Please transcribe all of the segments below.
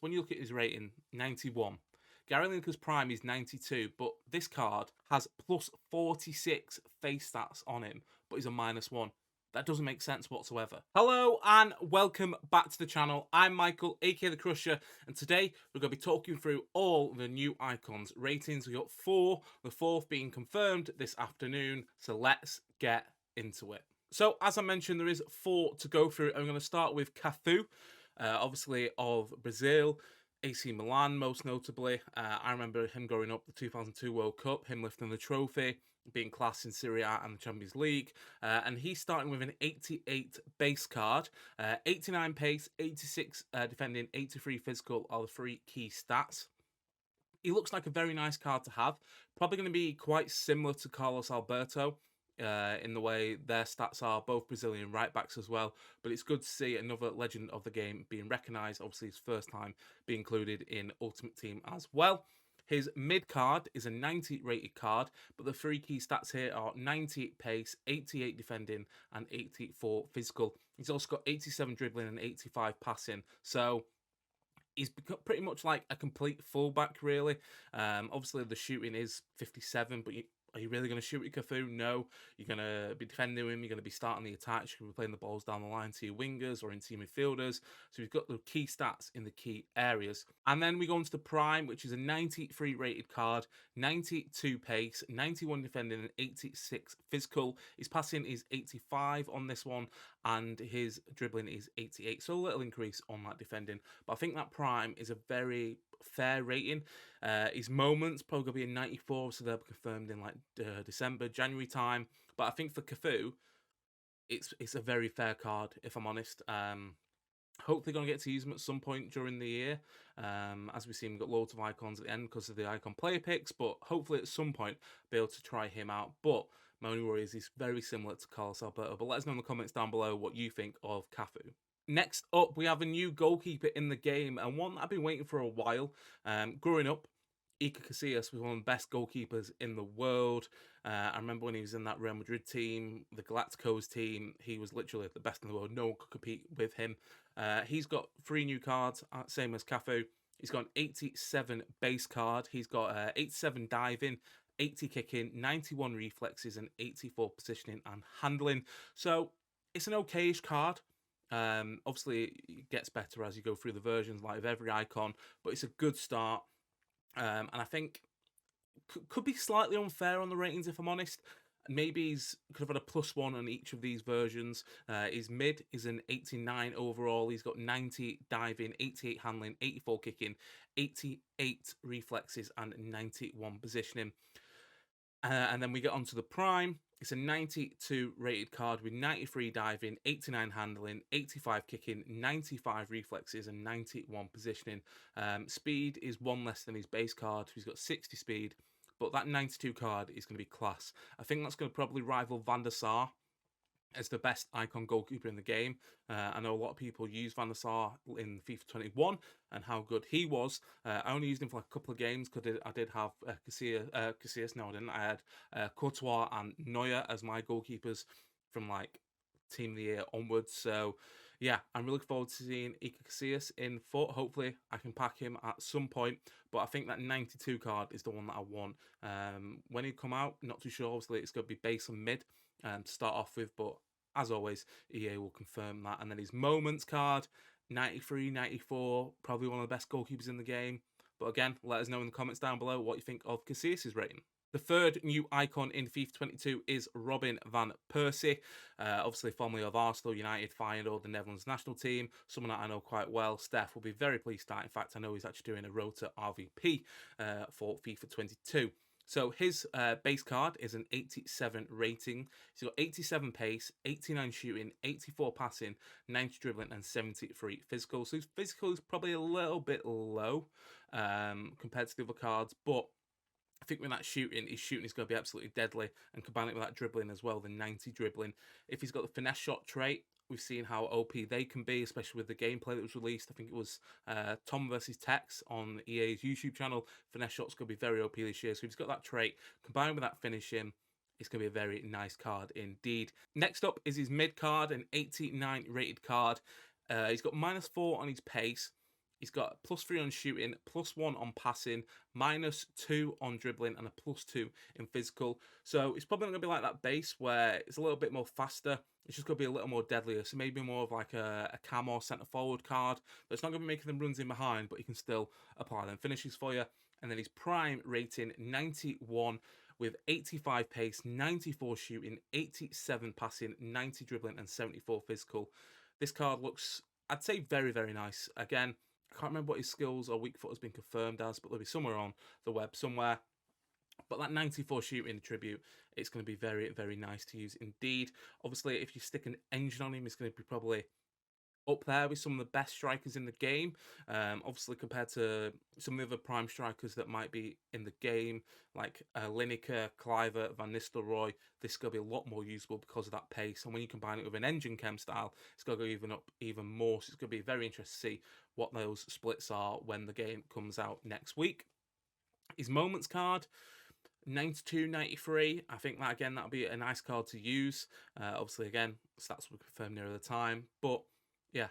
When you look at his rating, 91. Gary Lineker's prime is 92, but this card has plus 46 face stats on him, but he's a -1. That doesn't make sense whatsoever. Hello and welcome back to the channel. I'm Michael, aka The Crusher, and today we're going to be talking through all the new icons ratings. We got 4, the 4th being confirmed this afternoon, so let's get into it. So as I mentioned, there is 4 to go through. I'm going to start with Cathu, obviously of Brazil. AC Milan, most notably. I remember him growing up the 2002 World Cup, him lifting the trophy, being class in Serie A and the Champions League. And he's starting with an 88 base card, 89 pace, 86 defending, 83 physical are the 3 key stats. He looks like a very nice card to have. Probably going to be quite similar to Carlos Alberto in the way their stats are, both Brazilian right backs as well. But it's good to see another legend of the game being recognised. Obviously, his first time being included in Ultimate Team as well. His mid card is a 90 rated card, but the 3 key stats here are 90 pace, 88 defending, and 84 physical. He's also got 87 dribbling and 85 passing. So he's become pretty much like a complete fullback, really. Obviously, the shooting is 57, but are you really going to shoot at Cathu? No. You're going to be defending him. You're going to be starting the attacks. You're going to be playing the balls down the line to your wingers or into your midfielders. So we've got the key stats in the key areas. And then we go into the prime, which is a 93 rated card, 92 pace, 91 defending, and 86 physical. His passing is 85 on this one, and his dribbling is 88. So a little increase on that defending. But I think that prime is a very fair rating. His moments probably going to be a 94, so they'll be confirmed in like December, January time. But I think for Cathu, it's a very fair card, if I'm honest. Hopefully going to get to use him at some point during the year. As we've seen, we've got loads of icons at the end because of the icon player picks, but hopefully at some point be able to try him out. But my only worry is he's very similar to Carlos Alberto. But let us know in the comments down below what you think of Cathu. Next up, we have a new goalkeeper in the game, and one that I've been waiting for a while. Growing up, Iker Casillas was one of the best goalkeepers in the world. I remember when he was in that Real Madrid team, the Galacticos team, he was literally the best in the world. No one could compete with him. He's got 3 new cards, same as Cathu. He's got an 87 base card. He's got 87 diving, 80 kicking, 91 reflexes, and 84 positioning and handling. So it's an okayish card. Obviously, it gets better as you go through the versions, like of every icon, but it's a good start. And I think could be slightly unfair on the ratings, if I'm honest. Maybe he's could have had a +1 on each of these versions. His mid is an 89 overall. He's got 90 diving, 88 handling, 84 kicking, 88 reflexes, and 91 positioning. And then we get onto the prime. It's a 92 rated card with 93 diving, 89 handling, 85 kicking, 95 reflexes, and 91 positioning. Speed is 1 less than his base card. He's got 60 speed, but that 92 card is going to be class. I think that's going to probably rival Van der Sar as the best icon goalkeeper in the game. I know a lot of people use Van der Sar in FIFA 21 and how good he was. I only used him for like a couple of games because I did have Casillas. No, I didn't. I had Courtois and Neuer as my goalkeepers from like Team of the Year onwards. So yeah, I'm really looking forward to seeing Iker Casillas in foot. Hopefully, I can pack him at some point. But I think that 92 card is the one that I want. When he come out, not too sure. Obviously, it's going to be base and mid to start off with. But as always, EA will confirm that. And then his moments card, 93, 94, probably one of the best goalkeepers in the game. But again, let us know in the comments down below what you think of Casillas' rating. The third new icon in FIFA 22 is Robin van Persie, obviously formerly of Arsenal, United, Feyenoord, the Netherlands national team, someone that I know quite well. Steph will be very pleased that. In fact, I know he's actually doing a road to RVP for FIFA 22. So his base card is an 87 rating. He's got 87 pace, 89 shooting, 84 passing, 90 dribbling, and 73 physical. So his physical is probably a little bit low compared to the other cards, but I think with that shooting, his shooting is going to be absolutely deadly, and combine it with that dribbling as well, the 90 dribbling. If he's got the finesse shot trait, we've seen how OP they can be, especially with the gameplay that was released. I think it was Tom versus Tex on EA's YouTube channel. Finesse shot's going to be very OP this year, so if he's got that trait, combined with that finishing, it's going to be a very nice card indeed. Next up is his mid card, an 89 rated card. He's got -4 on his pace. He's got +3 on shooting, +1 on passing, -2 on dribbling, and a +2 in physical. So it's probably not going to be like that base where it's a little bit more faster. It's just going to be a little more deadlier. So maybe more of like a cam or centre forward card. But it's not going to be making them runs in behind, but he can still apply them finishes for you. And then his prime rating 91 with 85 pace, 94 shooting, 87 passing, 90 dribbling, and 74 physical. This card looks, I'd say, very, very nice. Again, I can't remember what his skills or weak foot has been confirmed as, but they'll be somewhere on the web somewhere. But that 94 shooting tribute, it's going to be very, very nice to use indeed. Obviously, if you stick an engine on him, it's going to be probably up there with some of the best strikers in the game. Obviously, compared to some of the other prime strikers that might be in the game, like Lineker, Kluivert, Van Nistelrooy, this is going to be a lot more usable because of that pace. And when you combine it with an engine chem style, it's going to go even up even more. So it's going to be very interesting to see what those splits are when the game comes out next week. His moments card, 92, 93. I think that, again, that'll be a nice card to use. Obviously, again, stats will be confirmed nearer the time. But yeah,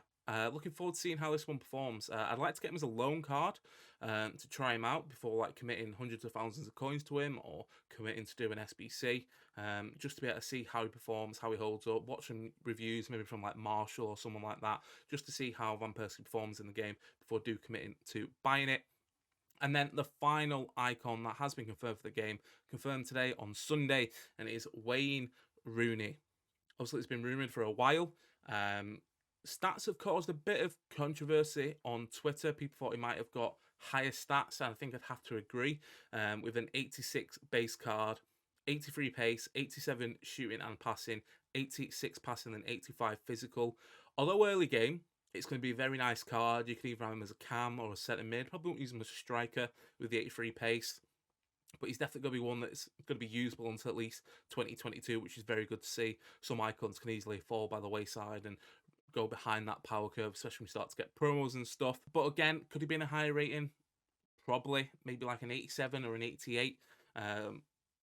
looking forward to seeing how this one performs. I'd like to get him as a loan card to try him out before like committing hundreds of thousands of coins to him or committing to do an SBC, just to be able to see how he performs, how he holds up, watch some reviews maybe from like Marshall or someone like that, just to see how Van Persie performs in the game before do committing to buying it. And then the final icon that has been confirmed for the game, confirmed today on Sunday, and it is Wayne Rooney. Obviously, it's been rumoured for a while. Stats have caused a bit of controversy on Twitter. People thought he might have got higher stats, and I think I'd have to agree. With an 86 base card, 83 pace, 87 shooting and passing, 86 passing, and 85 physical. Although early game, it's going to be a very nice card. You can either have him as a cam or a centre mid. Probably won't use him as a striker with the 83 pace. But he's definitely going to be one that's going to be usable until at least 2022, which is very good to see. Some icons can easily fall by the wayside and go behind that power curve, especially when we start to get promos and stuff. But again, could he be in a higher rating? Probably. Maybe like an 87 or an 88.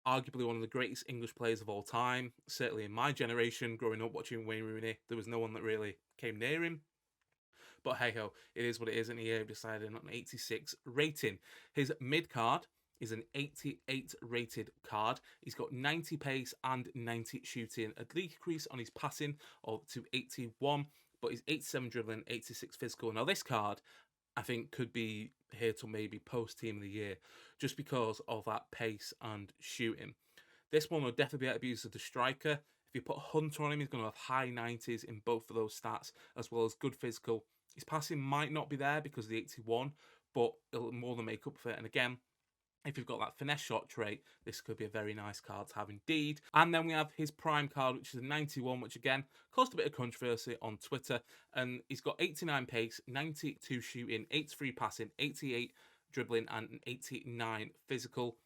Arguably one of the greatest English players of all time. Certainly in my generation, growing up watching Wayne Rooney, there was no one that really came near him. But hey ho, it is what it is, and he decided on an 86 rating. His mid card is an 88 rated card. He's got 90 pace and 90 shooting, a decrease on his passing of to 81, but he's 87 dribbling, 86 physical. Now this card, I think, could be here till maybe post Team of the Year, just because of that pace and shooting. This one will definitely be able to be used as the striker. If you put Hunter on him, he's going to have high 90s in both of those stats, as well as good physical. His passing might not be there because of the 81, but it'll more than make up for it. And again, if you've got that finesse shot trait, this could be a very nice card to have indeed. And then we have his prime card, which is a 91, which again caused a bit of controversy on Twitter. And he's got 89 pace, 92 shooting, 83 passing, 88 dribbling, and an 89 physical.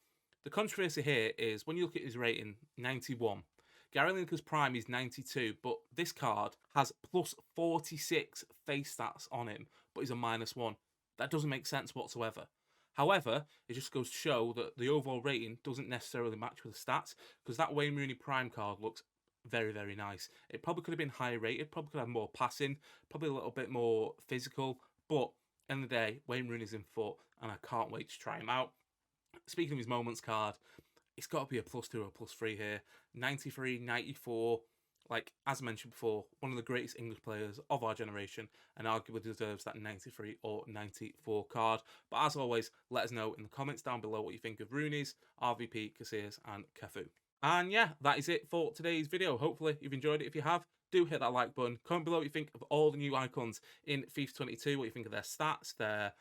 The controversy here is when you look at his rating, 91. Gary Lineker's prime is 92, but this card has plus 46 face stats on him, but he's a -1. That doesn't make sense whatsoever. However, it just goes to show that the overall rating doesn't necessarily match with the stats, because that Wayne Rooney prime card looks very, very nice. It probably could have been higher rated, probably could have more passing, probably a little bit more physical, but end of the day, Wayne Rooney's in foot, and I can't wait to try him out. Speaking of his moments card, it's got to be a +2 or a +3 here. 93, 94, like, as mentioned before, one of the greatest English players of our generation, and arguably deserves that 93 or 94 card. But as always, let us know in the comments down below what you think of Rooney's, RVP, Casillas, and Cathu. And yeah, that is it for today's video. Hopefully you've enjoyed it. If you have, do hit that like button. Comment below what you think of all the new icons in FIFA 22, what you think of their stats, their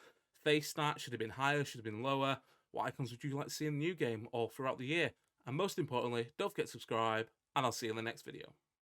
face stats, should have been higher, should have been lower. What icons would you like to see in the new game or throughout the year? And most importantly, don't forget to subscribe, and I'll see you in the next video.